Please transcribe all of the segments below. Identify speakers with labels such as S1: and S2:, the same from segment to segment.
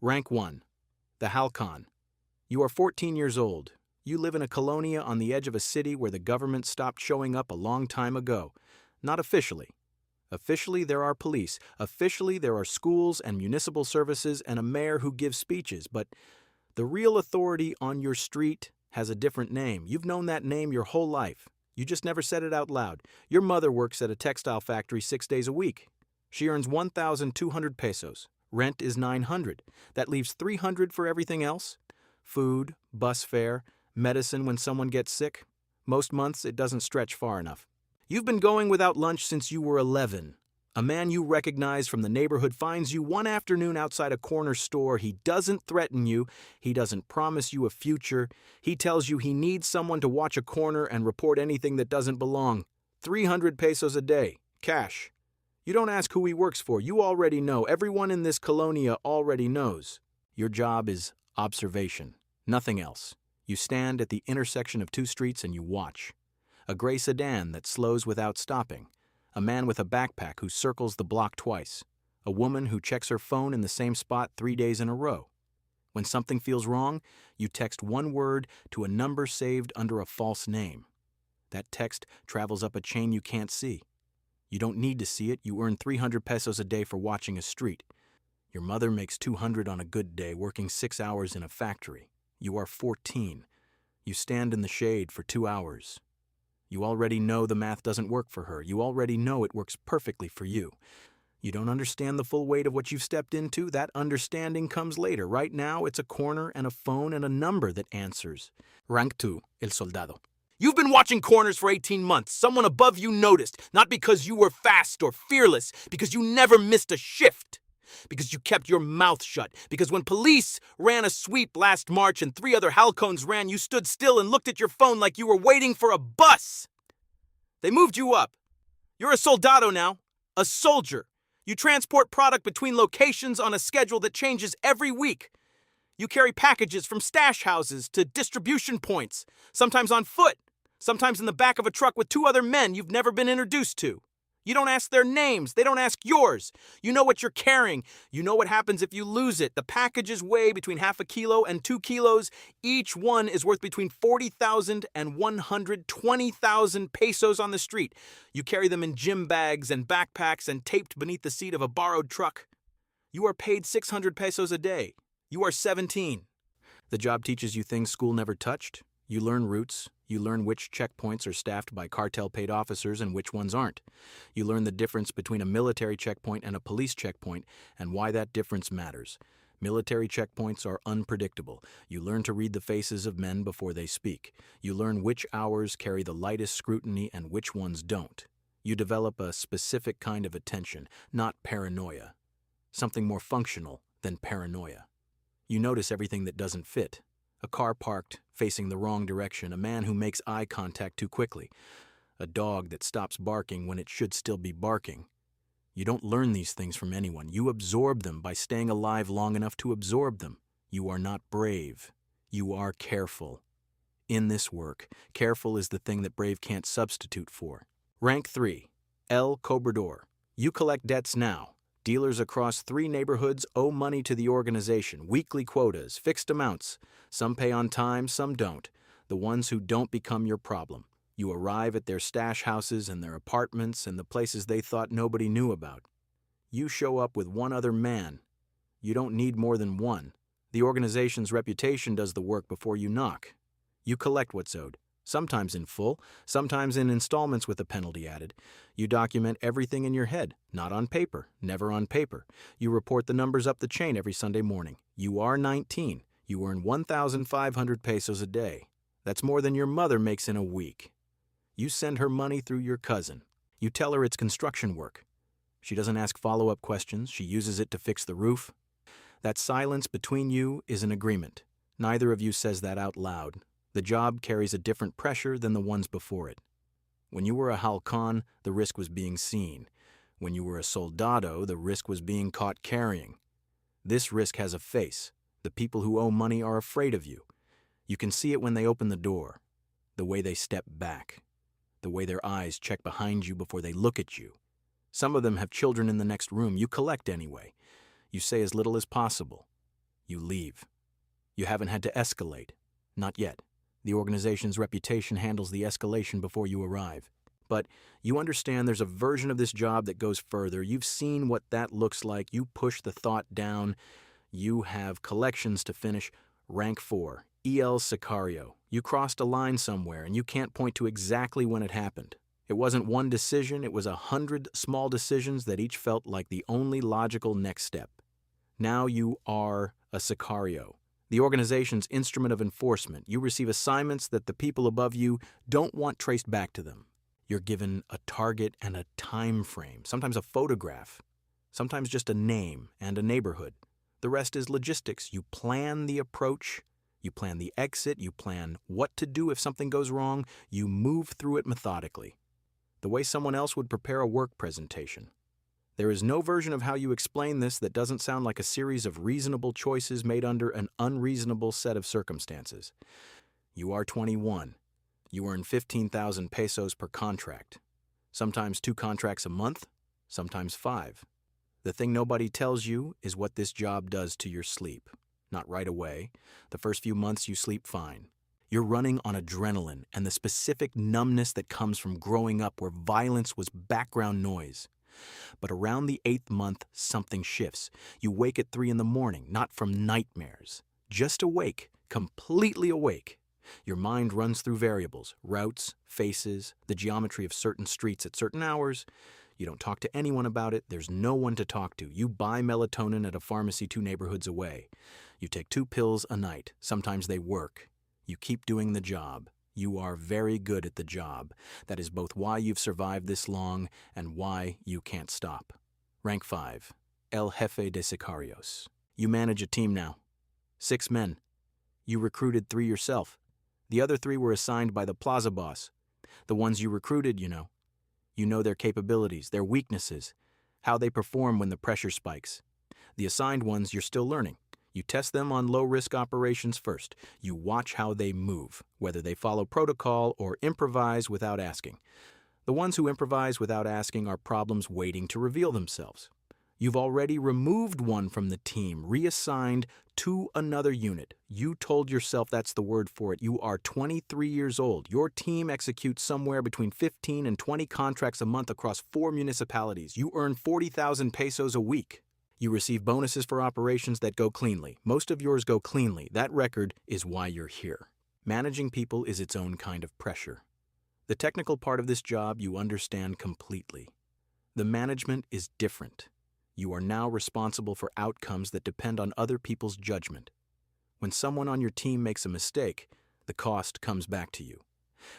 S1: Rank 1. The Halcon. You are 14 years old. You live in a colonia on the edge of a city where the government stopped showing up a long time ago. Not officially. Officially, there are police. Officially, there are schools and municipal services and a mayor who gives speeches, but the real authority on your street has a different name. You've known that name your whole life. You just never said it out loud. Your mother works at a textile factory 6 days a week. She earns 1,200 pesos. Rent is 900. That leaves 300 for everything else. Food, bus fare, medicine when someone gets sick. Most months, it doesn't stretch far enough. You've been going without lunch since you were 11. A man you recognize from the neighborhood finds you one afternoon outside a corner store. He doesn't threaten you. He doesn't promise you a future. He tells you he needs someone to watch a corner and report anything that doesn't belong. 300 pesos a day, cash. You don't ask who he works for. You already know. Everyone in this colonia already knows. Your job is observation, nothing else. You stand at the intersection of two streets and you watch. A gray sedan that slows without stopping. A man with a backpack who circles the block twice. A woman who checks her phone in the same spot 3 days in a row. When something feels wrong, you text one word to a number saved under a false name. That text travels up a chain you can't see. You don't need to see it. You earn 300 pesos a day for watching a street. Your mother makes 200 on a good day, working 6 hours in a factory. You are 14. You stand in the shade for 2 hours. You already know the math doesn't work for her. You already know it works perfectly for you. You don't understand the full weight of what you've stepped into. That understanding comes later. Right now, it's a corner and a phone and a number that answers. Rank 2, El Soldado. You've been watching corners for 18 months. Someone above you noticed, not because you were fast or fearless, because you never missed a shift. Because you kept your mouth shut. Because when police ran a sweep last March and 3 other halcones ran, you stood still and looked at your phone like you were waiting for a bus. They moved you up. You're a soldado now, a soldier. You transport product between locations on a schedule that changes every week. You carry packages from stash houses to distribution points, sometimes on foot, sometimes in the back of a truck with 2 other men you've never been introduced to. You don't ask their names. They don't ask yours. You know what you're carrying. You know what happens if you lose it. The packages weigh between half a kilo and 2 kilos. Each one is worth between 40,000 and 120,000 pesos on the street. You carry them in gym bags and backpacks and taped beneath the seat of a borrowed truck. You are paid 600 pesos a day. You are 17. The job teaches you things school never touched. You learn routes. You learn which checkpoints are staffed by cartel-paid officers and which ones aren't. You learn the difference between a military checkpoint and a police checkpoint and why that difference matters. Military checkpoints are unpredictable. You learn to read the faces of men before they speak. You learn which hours carry the lightest scrutiny and which ones don't. You develop a specific kind of attention, not paranoia. Something more functional than paranoia. You notice everything that doesn't fit. A car parked, facing the wrong direction, a man who makes eye contact too quickly, a dog that stops barking when it should still be barking. You don't learn these things from anyone. You absorb them by staying alive long enough to absorb them. You are not brave. You are careful. In this work, careful is the thing that brave can't substitute for. Rank 3, El Cobrador. You collect debts now. Dealers across 3 neighborhoods owe money to the organization, weekly quotas, fixed amounts. Some pay on time, some don't. The ones who don't become your problem. You arrive at their stash houses and their apartments and the places they thought nobody knew about. You show up with 1 other man. You don't need more than 1. The organization's reputation does the work before you knock. You collect what's owed. Sometimes in full, sometimes in installments with a penalty added. You document everything in your head, not on paper, never on paper. You report the numbers up the chain every Sunday morning. You are 19. You earn 1,500 pesos a day. That's more than your mother makes in a week. You send her money through your cousin. You tell her it's construction work. She doesn't ask follow-up questions. She uses it to fix the roof. That silence between you is an agreement. Neither of you says that out loud. The job carries a different pressure than the ones before it. When you were a halcon, the risk was being seen. When you were a soldado, the risk was being caught carrying. This risk has a face. The people who owe money are afraid of you. You can see it when they open the door, the way they step back, the way their eyes check behind you before they look at you. Some of them have children in the next room. You collect anyway. You say as little as possible. You leave. You haven't had to escalate. Not yet. The organization's reputation handles the escalation before you arrive. But you understand there's a version of this job that goes further. You've seen what that looks like. You push the thought down. You have collections to finish. Rank 4, EL Sicario. You crossed a line somewhere, and you can't point to exactly when it happened. It wasn't one decision, it was 100 small decisions that each felt like the only logical next step. Now you are a Sicario, the organization's instrument of enforcement. You receive assignments that the people above you don't want traced back to them. You're given a target and a time frame, sometimes a photograph, sometimes just a name and a neighborhood. The rest is logistics. You plan the approach, you plan the exit, you plan what to do if something goes wrong, you move through it methodically, the way someone else would prepare a work presentation. There is no version of how you explain this that doesn't sound like a series of reasonable choices made under an unreasonable set of circumstances. You are 21. You earn 15,000 pesos per contract. Sometimes 2 contracts a month, sometimes 5. The thing nobody tells you is what this job does to your sleep. Not right away. The first few months you sleep fine. You're running on adrenaline and the specific numbness that comes from growing up where violence was background noise. But around the 8th month, something shifts. You wake at 3 in the morning, not from nightmares. Just awake, completely awake. Your mind runs through variables, routes, faces, the geometry of certain streets at certain hours. You don't talk to anyone about it. There's no one to talk to. You buy melatonin at a pharmacy 2 neighborhoods away. You take 2 pills a night. Sometimes they work. You keep doing the job. You are very good at the job. That is both why you've survived this long and why you can't stop. Rank 5, El Jefe de Sicarios. You manage a team now. 6 men. You recruited 3 yourself. The other 3 were assigned by the plaza boss. The ones you recruited, you know. You know their capabilities, their weaknesses, how they perform when the pressure spikes. The assigned ones you're still learning. You test them on low-risk operations first. You watch how they move, whether they follow protocol or improvise without asking. The ones who improvise without asking are problems waiting to reveal themselves. You've already removed one from the team, reassigned to another unit. You told yourself that's the word for it. You are 23 years old. Your team executes somewhere between 15 and 20 contracts a month across 4 municipalities. You earn 40,000 pesos a week. You receive bonuses for operations that go cleanly. Most of yours go cleanly. That record is why you're here. Managing people is its own kind of pressure. The technical part of this job you understand completely. The management is different. You are now responsible for outcomes that depend on other people's judgment. When someone on your team makes a mistake, the cost comes back to you.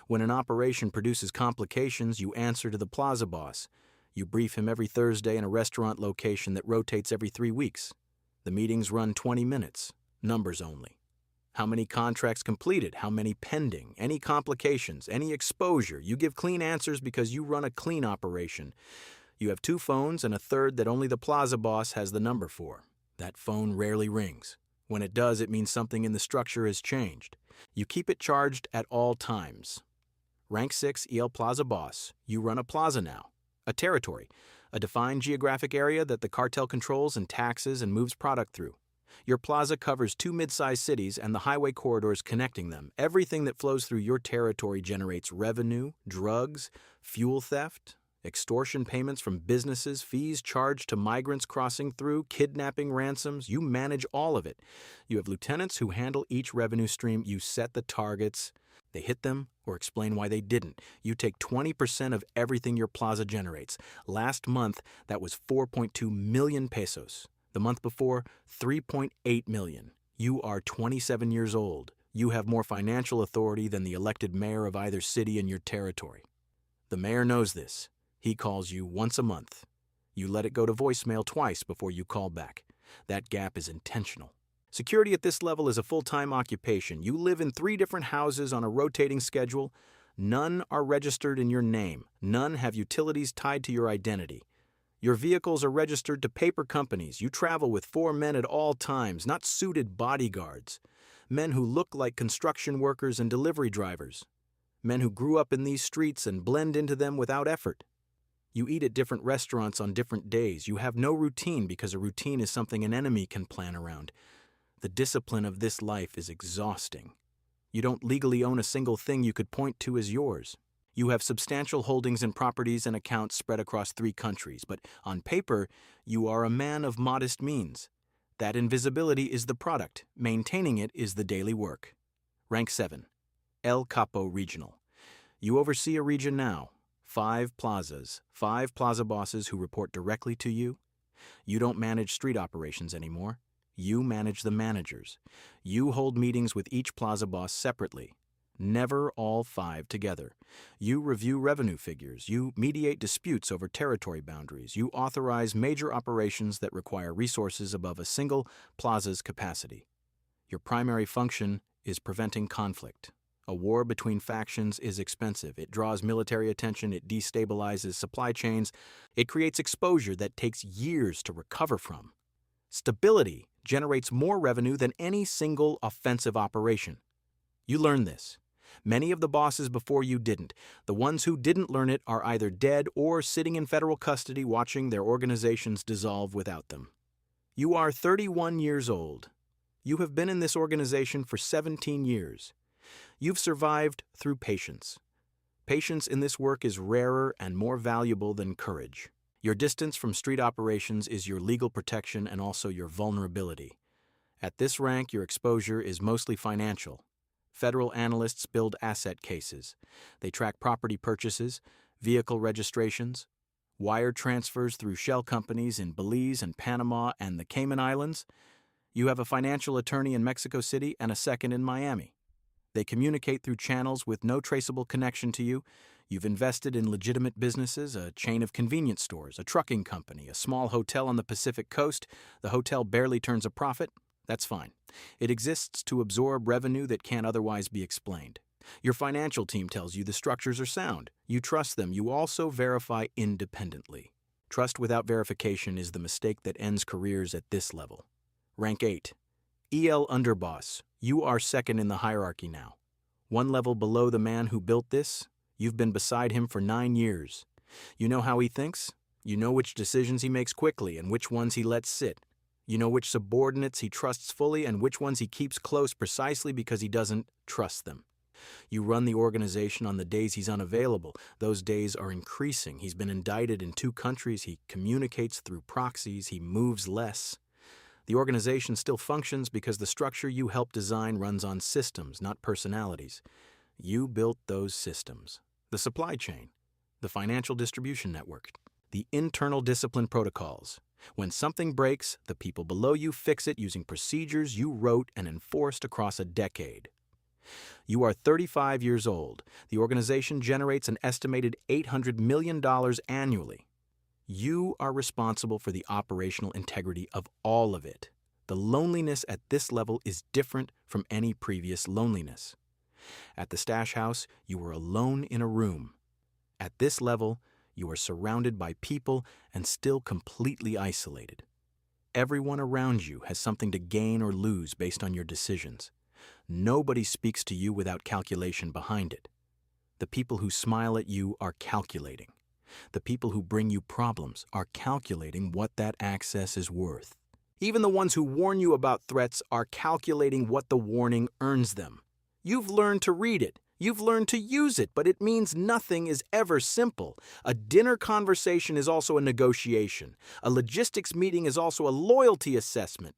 S1: When an operation produces complications, you answer to the plaza boss. You brief him every Thursday in a restaurant location that rotates every 3 weeks. The meetings run 20 minutes, numbers only. How many contracts completed? How many pending? Any complications? Any exposure? You give clean answers because you run a clean operation. You have 2 phones and a third that only the plaza boss has the number for. That phone rarely rings. When it does, it means something in the structure has changed. You keep it charged at all times. Rank 6 EL Plaza Boss. You run a plaza now. A territory. A defined geographic area that the cartel controls and taxes and moves product through. Your plaza covers 2 mid-sized cities and the highway corridors connecting them. Everything that flows through your territory generates revenue, drugs, fuel theft, extortion payments from businesses, fees charged to migrants crossing through, kidnapping ransoms. You manage all of it. You have lieutenants who handle each revenue stream. You set the targets. They hit them or explain why they didn't. You take 20% of everything your plaza generates. Last month, that was 4.2 million pesos. The month before, 3.8 million. You are 27 years old. You have more financial authority than the elected mayor of either city in your territory. The mayor knows this. He calls you once a month. You let it go to voicemail twice before you call back. That gap is intentional. Security at this level is a full-time occupation. You live in 3 different houses on a rotating schedule. None are registered in your name. None have utilities tied to your identity. Your vehicles are registered to paper companies. You travel with 4 men at all times, not suited bodyguards. Men who look like construction workers and delivery drivers. Men who grew up in these streets and blend into them without effort. You eat at different restaurants on different days. You have no routine because a routine is something an enemy can plan around. The discipline of this life is exhausting. You don't legally own a single thing you could point to as yours. You have substantial holdings in properties and accounts spread across 3 countries, but on paper, you are a man of modest means. That invisibility is the product. Maintaining it is the daily work. Rank 7. El Capo Regional. You oversee a region now. 5 plazas, 5 plaza bosses who report directly to you. You don't manage street operations anymore. You manage the managers. You hold meetings with each plaza boss separately. Never all 5 together. You review revenue figures. You mediate disputes over territory boundaries. You authorize major operations that require resources above a single plaza's capacity. Your primary function is preventing conflict. A war between factions is expensive. It draws military attention. It destabilizes supply chains. It creates exposure that takes years to recover from. Stability generates more revenue than any single offensive operation. You learn this. Many of the bosses before you didn't. The ones who didn't learn it are either dead or sitting in federal custody watching their organizations dissolve without them. You are 31 years old. You have been in this organization for 17 years. You've survived through patience. Patience in this work is rarer and more valuable than courage. Your distance from street operations is your legal protection and also your vulnerability. At this rank, your exposure is mostly financial. Federal analysts build asset cases. They track property purchases, vehicle registrations, wire transfers through shell companies in Belize and Panama and the Cayman Islands. You have a financial attorney in Mexico City and a second in Miami. They communicate through channels with no traceable connection to you. You've invested in legitimate businesses, a chain of convenience stores, a trucking company, a small hotel on the Pacific coast. The hotel barely turns a profit. That's fine. It exists to absorb revenue that can't otherwise be explained. Your financial team tells you the structures are sound. You trust them. You also verify independently. Trust without verification is the mistake that ends careers at this level. Rank 8. EL Underboss. You are second in the hierarchy now. 1 level below the man who built this. You've been beside him for 9 years. You know how he thinks. You know which decisions he makes quickly and which ones he lets sit. You know which subordinates he trusts fully and which ones he keeps close precisely because he doesn't trust them. You run the organization on the days he's unavailable. Those days are increasing. He's been indicted in 2 countries. He communicates through proxies. He moves less. The organization still functions because the structure you helped design runs on systems, not personalities. You built those systems. The supply chain, the financial distribution network, the internal discipline protocols. When something breaks, the people below you fix it using procedures you wrote and enforced across a decade. You are 35 years old. The organization generates an estimated $800 million annually. You are responsible for the operational integrity of all of it. The loneliness at this level is different from any previous loneliness. At the stash house, you were alone in a room. At this level, you are surrounded by people and still completely isolated. Everyone around you has something to gain or lose based on your decisions. Nobody speaks to you without calculation behind it. The people who smile at you are calculating. The people who bring you problems are calculating what that access is worth. Even the ones who warn you about threats are calculating what the warning earns them. You've learned to read it. You've learned to use it, but it means nothing is ever simple. A dinner conversation is also a negotiation. A logistics meeting is also a loyalty assessment.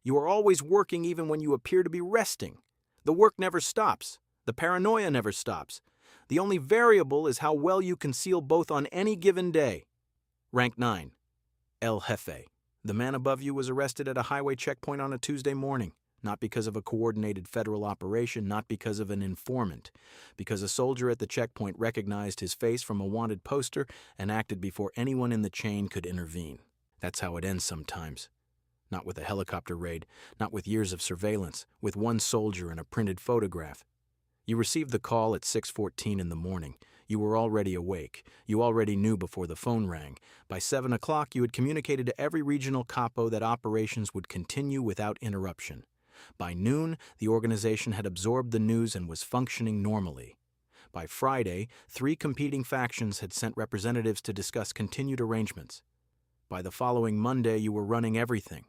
S1: You are always working even when you appear to be resting. The work never stops. The paranoia never stops. The only variable is how well you conceal both on any given day. Rank 9. El Jefe. The man above you was arrested at a highway checkpoint on a Tuesday morning. Not because of a coordinated federal operation, not because of an informant. Because a soldier at the checkpoint recognized his face from a wanted poster and acted before anyone in the chain could intervene. That's how it ends sometimes. Not with a helicopter raid, not with years of surveillance, with one soldier and a printed photograph. You received the call at 6:14 in the morning. You were already awake. You already knew before the phone rang. By 7 o'clock, you had communicated to every regional capo that operations would continue without interruption. By noon, the organization had absorbed the news and was functioning normally. By Friday, 3 competing factions had sent representatives to discuss continued arrangements. By the following Monday, you were running everything.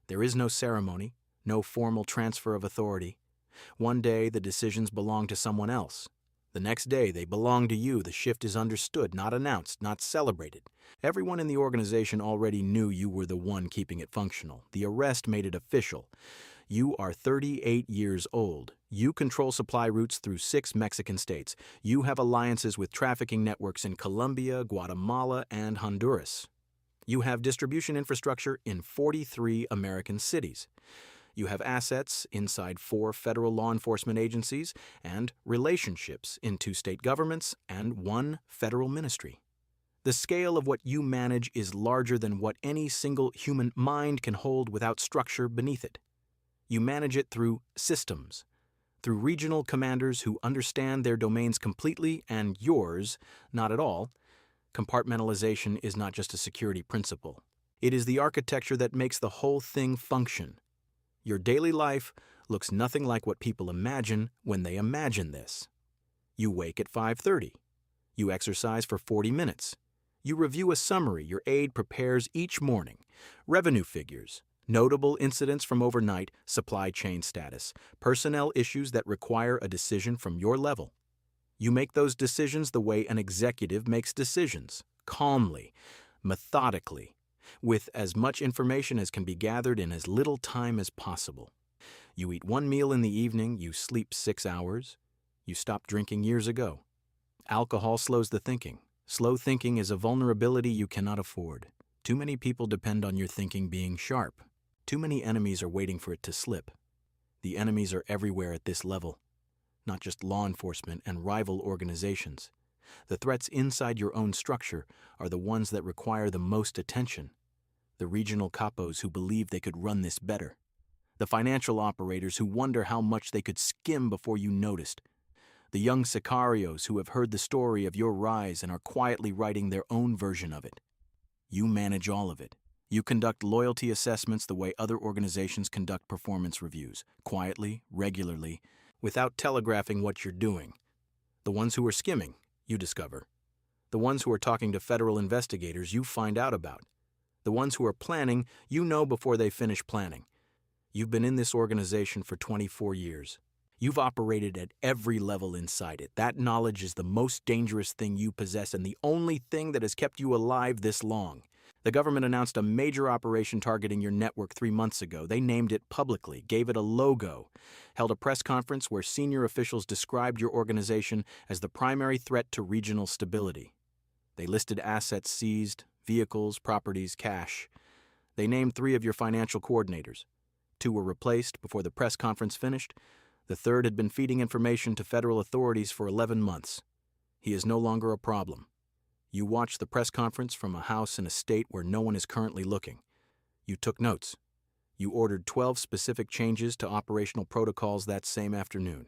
S1: There is no ceremony, No formal transfer of authority. One day, the decisions belong to someone else. The next day, they belong to you. The shift is understood, not announced, not celebrated. Everyone in the organization already knew you were the one keeping it functional. The arrest made it official. You are 38 years old. You control supply routes through 6 Mexican states. You have alliances with trafficking networks in Colombia, Guatemala, and Honduras. You have distribution infrastructure in 43 American cities. You have assets inside 4 federal law enforcement agencies and relationships in 2 state governments and 1 federal ministry. The scale of what you manage is larger than what any single human mind can hold without structure beneath it. You manage it through systems, through regional commanders who understand their domains completely and yours not at all. Compartmentalization is not just a security principle. It is the architecture that makes the whole thing function. Your daily life looks nothing like what people imagine when they imagine this. You wake at 5:30. You exercise for 40 minutes. You review a summary your aide prepares each morning. Revenue figures, notable incidents from overnight, supply chain status, personnel issues that require a decision from your level. You make those decisions the way an executive makes decisions, calmly, methodically, with as much information as can be gathered in as little time as possible. You eat 1 meal in the evening, you sleep 6 hours. You stopped drinking years ago. Alcohol slows the thinking. Slow thinking is a vulnerability you cannot afford. Too many people depend on your thinking being sharp. Too many enemies are waiting for it to slip. The enemies are everywhere at this level, not just law enforcement and rival organizations. The threats inside your own structure are the ones that require the most attention. The regional capos who believe they could run this better. The financial operators who wonder how much they could skim before you noticed. The young sicarios who have heard the story of your rise and are quietly writing their own version of it. You manage all of it. You conduct loyalty assessments the way other organizations conduct performance reviews, quietly, regularly, without telegraphing what you're doing. The ones who are skimming, you discover. The ones who are talking to federal investigators, you find out about. The ones who are planning, you know before they finish planning. You've been in this organization for 24 years. You've operated at every level inside it. That knowledge is the most dangerous thing you possess and the only thing that has kept you alive this long. The government announced a major operation targeting your network 3 months ago. They named it publicly, gave it a logo, held a press conference where senior officials described your organization as the primary threat to regional stability. They listed assets seized, vehicles, properties, cash. They named 3 of your financial coordinators. 2 were replaced before the press conference finished. The 3rd had been feeding information to federal authorities for 11 months. He is no longer a problem. You watched the press conference from a house in a state where no one is currently looking. You took notes. You ordered 12 specific changes to operational protocols that same afternoon.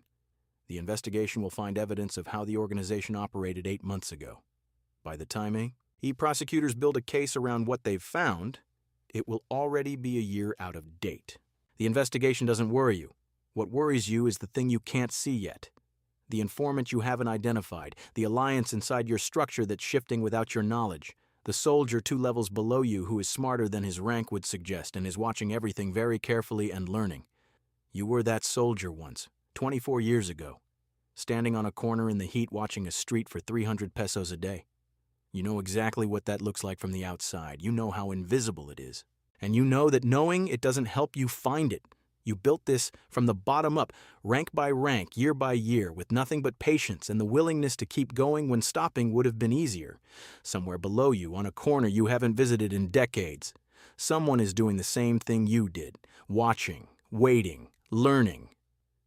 S1: The investigation will find evidence of how the organization operated 8 months ago. By the time prosecutors build a case around what they've found, it will already be a year out of date. The investigation doesn't worry you. What worries you is the thing you can't see yet. The informant you haven't identified, the alliance inside your structure that's shifting without your knowledge, the soldier 2 levels below you who is smarter than his rank would suggest and is watching everything very carefully and learning. You were that soldier once, 24 years ago, standing on a corner in the heat watching a street for 300 pesos a day. You know exactly what that looks like from the outside. You know how invisible it is. And you know that knowing it doesn't help you find it. You built this from the bottom up, rank by rank, year by year, with nothing but patience and the willingness to keep going when stopping would have been easier. Somewhere below you, on a corner you haven't visited in decades, someone is doing the same thing you did, watching, waiting, learning.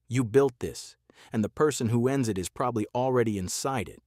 S1: You built this, and the person who ends it is probably already inside it.